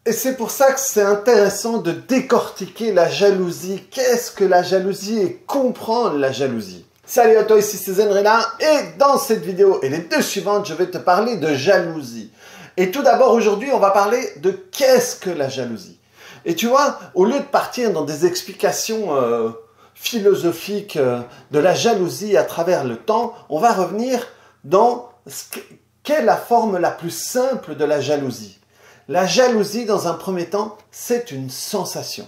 Et c'est pour ça que c'est intéressant de décortiquer la jalousie. Qu'est-ce que la jalousie et comprendre la jalousie? Salut à toi, ici c'est Zenrena et dans cette vidéo et les deux suivantes, je vais te parler de jalousie. Et tout d'abord, aujourd'hui, on va parler de qu'est-ce que la jalousie. Et tu vois, au lieu de partir dans des explications philosophiques de la jalousie à travers le temps, on va revenir dans quelle est la forme la plus simple de la jalousie. La jalousie, dans un premier temps, c'est une sensation.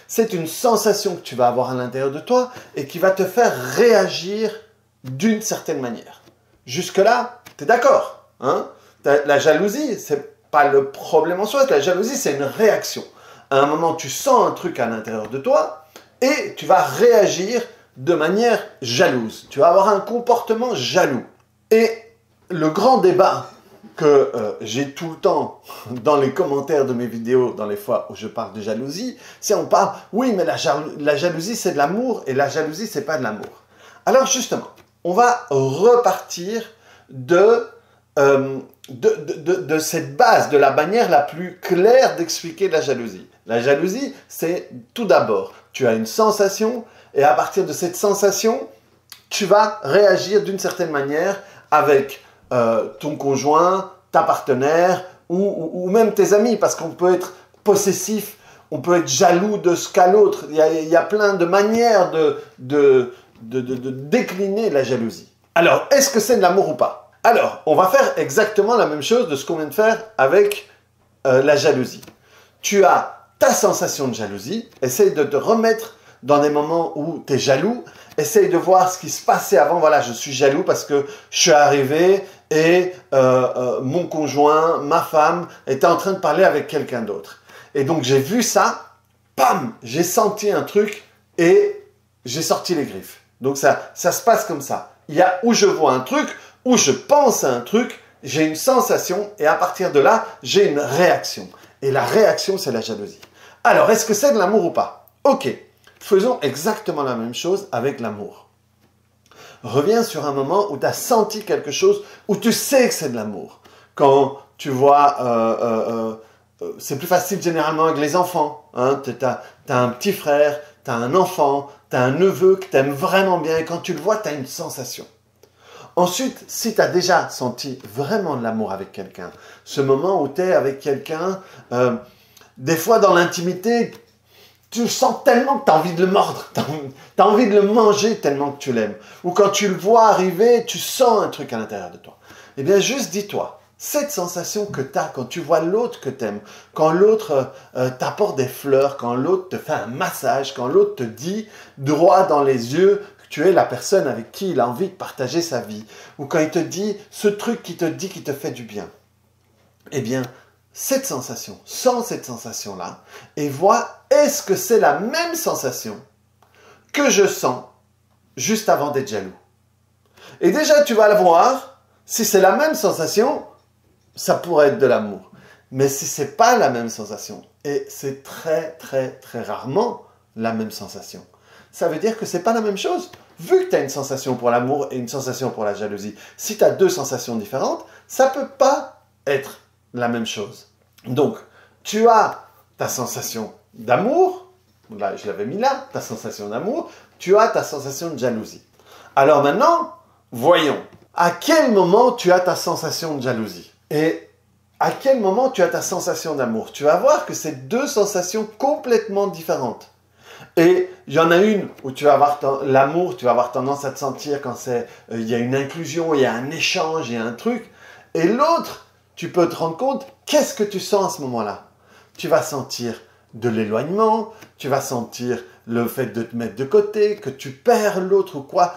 C'est une sensation que tu vas avoir à l'intérieur de toi et qui va te faire réagir d'une certaine manière. Jusque-là, tu es d'accord, hein? La jalousie, c'est pas le problème en soi. La jalousie, c'est une réaction. À un moment, tu sens un truc à l'intérieur de toi et tu vas réagir de manière jalouse. Tu vas avoir un comportement jaloux. Et le grand débat que j'ai tout le temps dans les commentaires de mes vidéos, dans les fois où je parle de jalousie, c'est on parle, oui, mais la jalousie, c'est de l'amour, et la jalousie, c'est pas de l'amour. Alors justement, on va repartir de cette base, de la manière la plus claire d'expliquer la jalousie. La jalousie, c'est tout d'abord, tu as une sensation, et à partir de cette sensation, tu vas réagir d'une certaine manière avec ton conjoint, ta partenaire ou même tes amis, parce qu'on peut être possessif, on peut être jaloux de ce qu'a l'autre. Il y a plein de manières de décliner la jalousie. Alors, est-ce que c'est de l'amour ou pas? Alors, on va faire exactement la même chose de ce qu'on vient de faire avec la jalousie. Tu as ta sensation de jalousie, essaye de te remettre dans des moments où tu es jaloux, essaye de voir ce qui se passait avant. Voilà, je suis jaloux parce que je suis arrivé et mon conjoint, ma femme, était en train de parler avec quelqu'un d'autre. Et donc j'ai vu ça, pam, j'ai senti un truc et j'ai sorti les griffes. Donc ça se passe comme ça. Il y a où je vois un truc, où je pense à un truc, j'ai une sensation et à partir de là, j'ai une réaction. Et la réaction, c'est la jalousie. Alors, est-ce que c'est de l'amour ou pas? Ok. Faisons exactement la même chose avec l'amour. Reviens sur un moment où tu as senti quelque chose, où tu sais que c'est de l'amour. Quand tu vois, c'est plus facile généralement avec les enfants. Hein? Tu as un petit frère, tu as un enfant, tu as un neveu que tu aimes vraiment bien et quand tu le vois, tu as une sensation. Ensuite, si tu as déjà senti vraiment de l'amour avec quelqu'un, ce moment où tu es avec quelqu'un, des fois dans l'intimité, tu sens tellement que tu as envie de le mordre, tu as envie de le manger tellement que tu l'aimes. Ou quand tu le vois arriver, tu sens un truc à l'intérieur de toi. Eh bien, juste dis-toi, cette sensation que tu as quand tu vois l'autre que tu aimes, quand l'autre t'apporte des fleurs, quand l'autre te fait un massage, quand l'autre te dit droit dans les yeux que tu es la personne avec qui il a envie de partager sa vie, ou quand il te dit ce truc qui te dit qui te fait du bien, eh bien, cette sensation, sens cette sensation-là et vois est-ce que c'est la même sensation que je sens juste avant d'être jaloux. Et déjà, tu vas le voir, si c'est la même sensation, ça pourrait être de l'amour. Mais si ce n'est pas la même sensation, et c'est très, très, très rarement la même sensation, ça veut dire que ce n'est pas la même chose. Vu que tu as une sensation pour l'amour et une sensation pour la jalousie, si tu as deux sensations différentes, ça ne peut pas être la même chose. Donc, tu as ta sensation d'amour, là je l'avais mis là, ta sensation d'amour, tu as ta sensation de jalousie. Alors maintenant, voyons, à quel moment tu as ta sensation de jalousie et à quel moment tu as ta sensation d'amour? Tu vas voir que c'est deux sensations complètement différentes. Et il y en a une où tu vas avoir l'amour, tu vas avoir tendance à te sentir quand il y a une inclusion, il y a un échange, il y a un truc. Et l'autre, tu peux te rendre compte, qu'est-ce que tu sens à ce moment-là? Tu vas sentir de l'éloignement, tu vas sentir le fait de te mettre de côté, que tu perds l'autre ou quoi.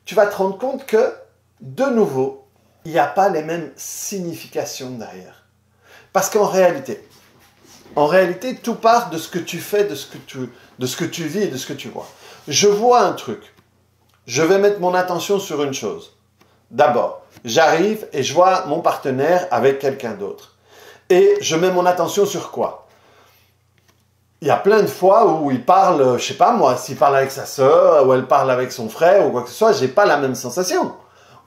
Tu vas te rendre compte que, de nouveau, il n'y a pas les mêmes significations derrière. Parce qu'en réalité, tout part de ce que tu fais, de ce que tu vis et de ce que tu vois. Je vois un truc. Je vais mettre mon attention sur une chose. D'abord, j'arrive et je vois mon partenaire avec quelqu'un d'autre. Et je mets mon attention sur quoi? Il y a plein de fois où il parle, je sais pas moi, s'il parle avec sa sœur, ou elle parle avec son frère, ou quoi que ce soit, j'ai pas la même sensation.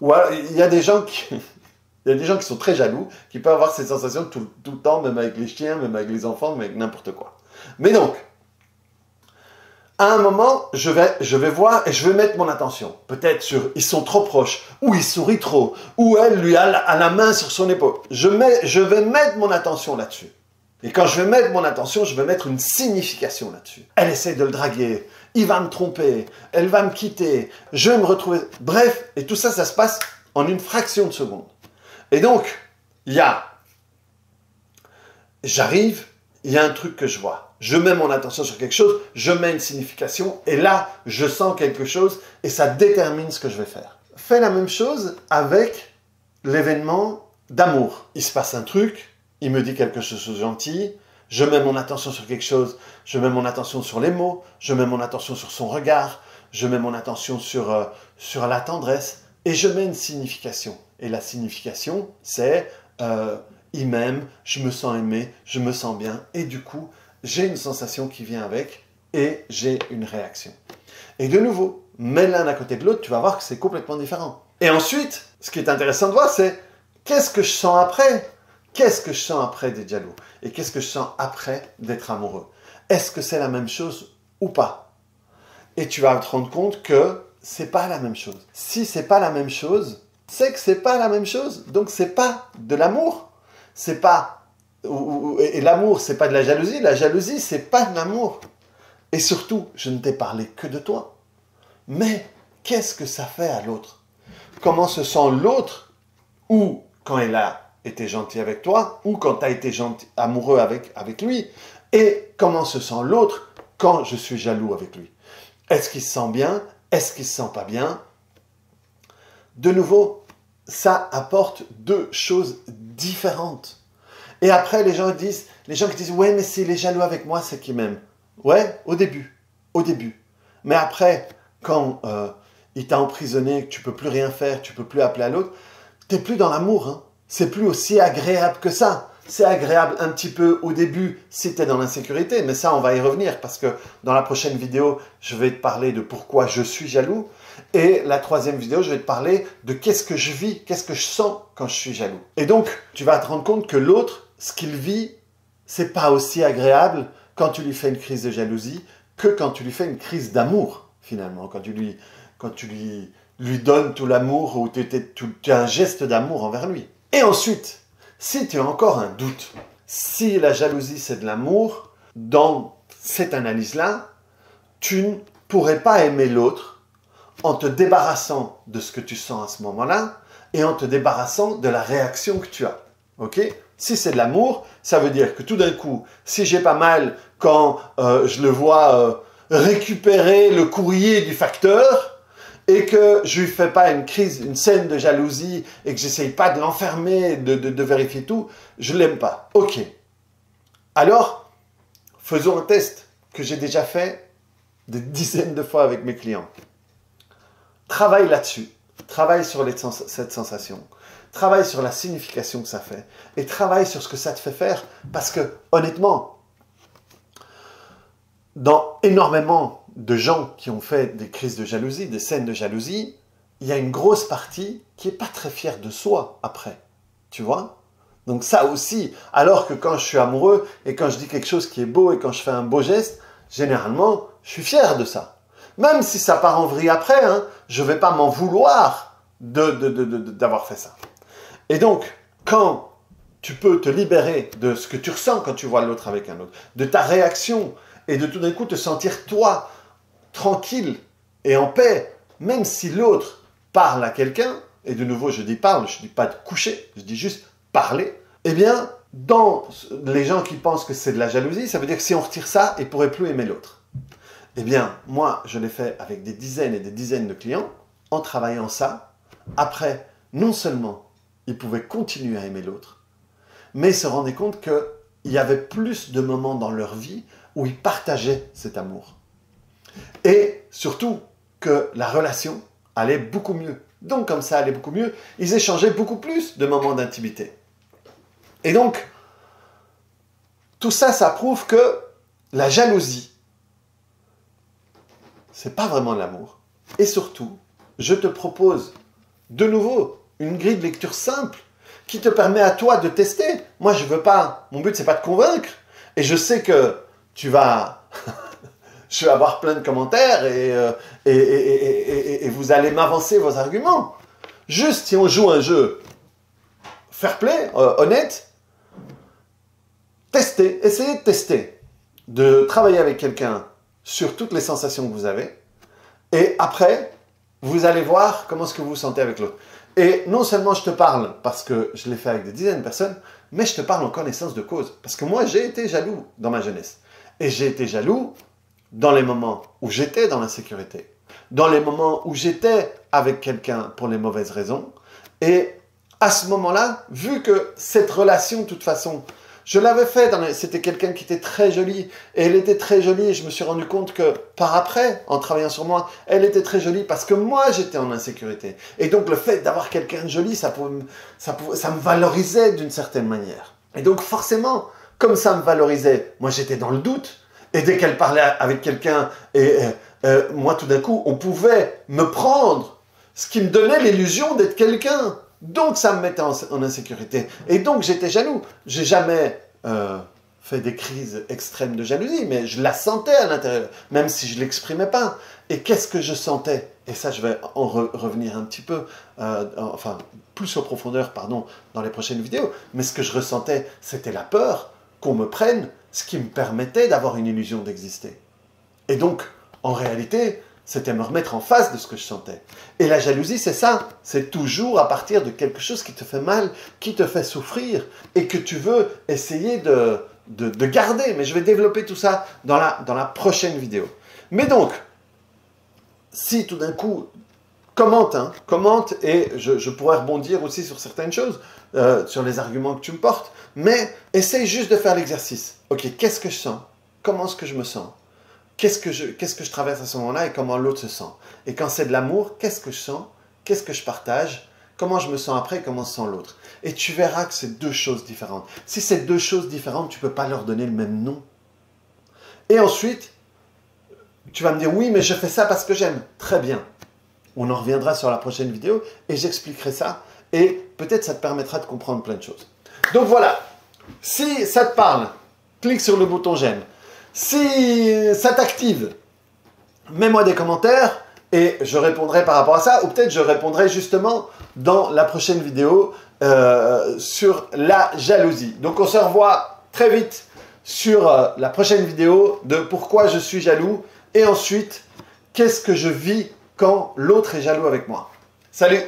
Ou alors, il y a des gens Il y a des gens qui sont très jaloux, qui peuvent avoir ces sensations tout le temps, même avec les chiens, même avec les enfants, même avec n'importe quoi. Mais donc, à un moment, je vais voir et je vais mettre mon attention. Peut-être sur ils sont trop proches, ou il sourit trop, ou elle lui a la main sur son épaule. Je vais mettre mon attention là-dessus. Et quand je vais mettre mon attention, je vais mettre une signification là-dessus. Elle essaie de le draguer, il va me tromper, elle va me quitter, je vais me retrouver... Bref, et tout ça, ça se passe en une fraction de seconde. Et donc, j'arrive, il y a un truc que je vois. Je mets mon attention sur quelque chose, je mets une signification, et là, je sens quelque chose, et ça détermine ce que je vais faire. Fais la même chose avec l'événement d'amour. Il se passe un truc, il me dit quelque chose de gentil, je mets mon attention sur quelque chose, je mets mon attention sur les mots, je mets mon attention sur son regard, je mets mon attention sur la tendresse, et je mets une signification. Et la signification, c'est il m'aime, je me sens aimé, je me sens bien, et du coup, j'ai une sensation qui vient avec, et j'ai une réaction. Et de nouveau, mets l'un à côté de l'autre, tu vas voir que c'est complètement différent. Et ensuite, ce qui est intéressant de voir, c'est qu'est-ce que je sens après? Qu'est-ce que je sens après d'être jaloux? Et qu'est-ce que je sens après d'être amoureux? Est-ce que c'est la même chose ou pas? Et tu vas te rendre compte que c'est pas la même chose. Si c'est pas la même chose, c'est que c'est pas la même chose. Donc c'est pas de l'amour. C'est pas... Et l'amour, c'est pas de la jalousie. La jalousie, c'est pas de l'amour. Et surtout, je ne t'ai parlé que de toi. Mais qu'est-ce que ça fait à l'autre? Comment se sent l'autre? Ou quand elle a été gentille avec toi, ou quand tu as été amoureux avec lui? Et comment se sent l'autre quand je suis jaloux avec lui? Est-ce qu'il se sent bien? Est-ce qu'il se sent pas bien? De nouveau, ça apporte deux choses différentes. Et après, les gens qui disent, ouais, mais s'il est jaloux avec moi, c'est qu'il m'aime. Ouais, au début. Mais après, quand il t'a emprisonné, que tu peux plus rien faire, tu peux plus appeler à l'autre, t'es plus dans l'amour, hein. C'est plus aussi agréable que ça. C'est agréable un petit peu au début si tu es dans l'insécurité, mais ça, on va y revenir parce que dans la prochaine vidéo, je vais te parler de pourquoi je suis jaloux. Et la troisième vidéo, je vais te parler de qu'est-ce que je vis, qu'est-ce que je sens quand je suis jaloux. Et donc, tu vas te rendre compte que l'autre, ce qu'il vit, c'est pas aussi agréable quand tu lui fais une crise de jalousie que quand tu lui fais une crise d'amour, finalement. Quand tu lui donnes tout l'amour ou tu as un geste d'amour envers lui. Et ensuite, si tu as encore un doute, si la jalousie c'est de l'amour, dans cette analyse-là, tu ne pourrais pas aimer l'autre en te débarrassant de ce que tu sens à ce moment-là et en te débarrassant de la réaction que tu as. Ok? Si c'est de l'amour, ça veut dire que tout d'un coup, si j'ai pas mal quand je le vois récupérer le courrier du facteur, et que je lui fais pas une scène de jalousie, et que j'essaye pas de l'enfermer, de vérifier tout, je l'aime pas. Ok. Alors, faisons un test que j'ai déjà fait des dizaines de fois avec mes clients. Travaille là-dessus. Travaille sur cette sensation. Travaille sur la signification que ça fait. Et travaille sur ce que ça te fait faire. Parce que, honnêtement, dans énormément de gens qui ont fait des crises de jalousie, des scènes de jalousie, il y a une grosse partie qui n'est pas très fière de soi après. Tu vois? Donc ça aussi, alors que quand je suis amoureux et quand je dis quelque chose qui est beau et quand je fais un beau geste, généralement, je suis fier de ça. Même si ça part en vrille après, hein, je ne vais pas m'en vouloir d'avoir fait ça. Et donc, quand tu peux te libérer de ce que tu ressens quand tu vois l'autre avec un autre, de ta réaction, et de tout d'un coup te sentir toi tranquille et en paix, même si l'autre parle à quelqu'un, et de nouveau je dis parle, je ne dis pas de coucher, je dis juste parler, eh bien, dans les gens qui pensent que c'est de la jalousie, ça veut dire que si on retire ça, ils ne pourraient plus aimer l'autre. Eh bien, moi, je l'ai fait avec des dizaines et des dizaines de clients, en travaillant ça. Après, non seulement ils pouvaient continuer à aimer l'autre, mais ils se rendaient compte qu'il y avait plus de moments dans leur vie où ils partageaient cet amour. Et surtout que la relation allait beaucoup mieux. Donc comme ça allait beaucoup mieux, ils échangeaient beaucoup plus de moments d'intimité. Et donc, tout ça, ça prouve que la jalousie, c'est pas vraiment de l'amour. Et surtout, je te propose de nouveau une grille de lecture simple qui te permet à toi de tester. Moi, je veux pas, mon but, c'est pas de convaincre. Et je sais que tu vas, je vais avoir plein de commentaires et vous allez m'avancer vos arguments. Juste si on joue un jeu fair play, honnête, testez, essayez de tester, de travailler avec quelqu'un sur toutes les sensations que vous avez. Et après, vous allez voir comment est-ce que vous vous sentez avec l'autre. Et non seulement je te parle parce que je l'ai fait avec des dizaines de personnes, mais je te parle en connaissance de cause. Parce que moi, j'ai été jaloux dans ma jeunesse. Et j'ai été jaloux dans les moments où j'étais dans l'insécurité. Dans les moments où j'étais avec quelqu'un pour les mauvaises raisons. Et à ce moment-là, vu que cette relation, de toute façon, je l'avais fait, c'était quelqu'un qui était très jolie, et elle était très jolie, et je me suis rendu compte que par après, en travaillant sur moi, elle était très jolie parce que moi j'étais en insécurité. Et donc le fait d'avoir quelqu'un de joli, ça me valorisait d'une certaine manière. Et donc forcément, comme ça me valorisait, moi j'étais dans le doute, et dès qu'elle parlait avec quelqu'un, moi tout d'un coup, on pouvait me prendre, ce qui me donnait l'illusion d'être quelqu'un. Donc ça me mettait en insécurité. Et donc j'étais jaloux. J'ai jamais fait des crises extrêmes de jalousie, mais je la sentais à l'intérieur, même si je ne l'exprimais pas. Et qu'est-ce que je sentais? Et ça, je vais en revenir un petit peu, enfin, plus en profondeur, pardon, dans les prochaines vidéos. Mais ce que je ressentais, c'était la peur qu'on me prenne, ce qui me permettait d'avoir une illusion d'exister. Et donc, en réalité, c'était me remettre en face de ce que je sentais. Et la jalousie, c'est ça. C'est toujours à partir de quelque chose qui te fait mal, qui te fait souffrir, et que tu veux essayer de garder. Mais je vais développer tout ça dans la prochaine vidéo. Mais donc, si tout d'un coup, commente, et je pourrais rebondir aussi sur certaines choses, sur les arguments que tu me portes, mais essaye juste de faire l'exercice. Ok, qu'est-ce que je sens? Comment est-ce que je me sens? Qu'est-ce que je traverse à ce moment-là et comment l'autre se sent? Et quand c'est de l'amour, qu'est-ce que je sens? Qu'est-ce que je partage? Comment je me sens après et comment se sent l'autre? Et tu verras que c'est deux choses différentes. Si c'est deux choses différentes, tu ne peux pas leur donner le même nom. Et ensuite, tu vas me dire, oui, mais je fais ça parce que j'aime. Très bien. On en reviendra sur la prochaine vidéo et j'expliquerai ça. Et peut-être ça te permettra de comprendre plein de choses. Donc voilà, si ça te parle, clique sur le bouton j'aime. Si ça t'active, mets-moi des commentaires et je répondrai par rapport à ça. Ou peut-être je répondrai justement dans la prochaine vidéo sur la jalousie. Donc on se revoit très vite sur la prochaine vidéo de pourquoi je suis jaloux. Et ensuite, qu'est-ce que je vis quand l'autre est jaloux avec moi. Salut!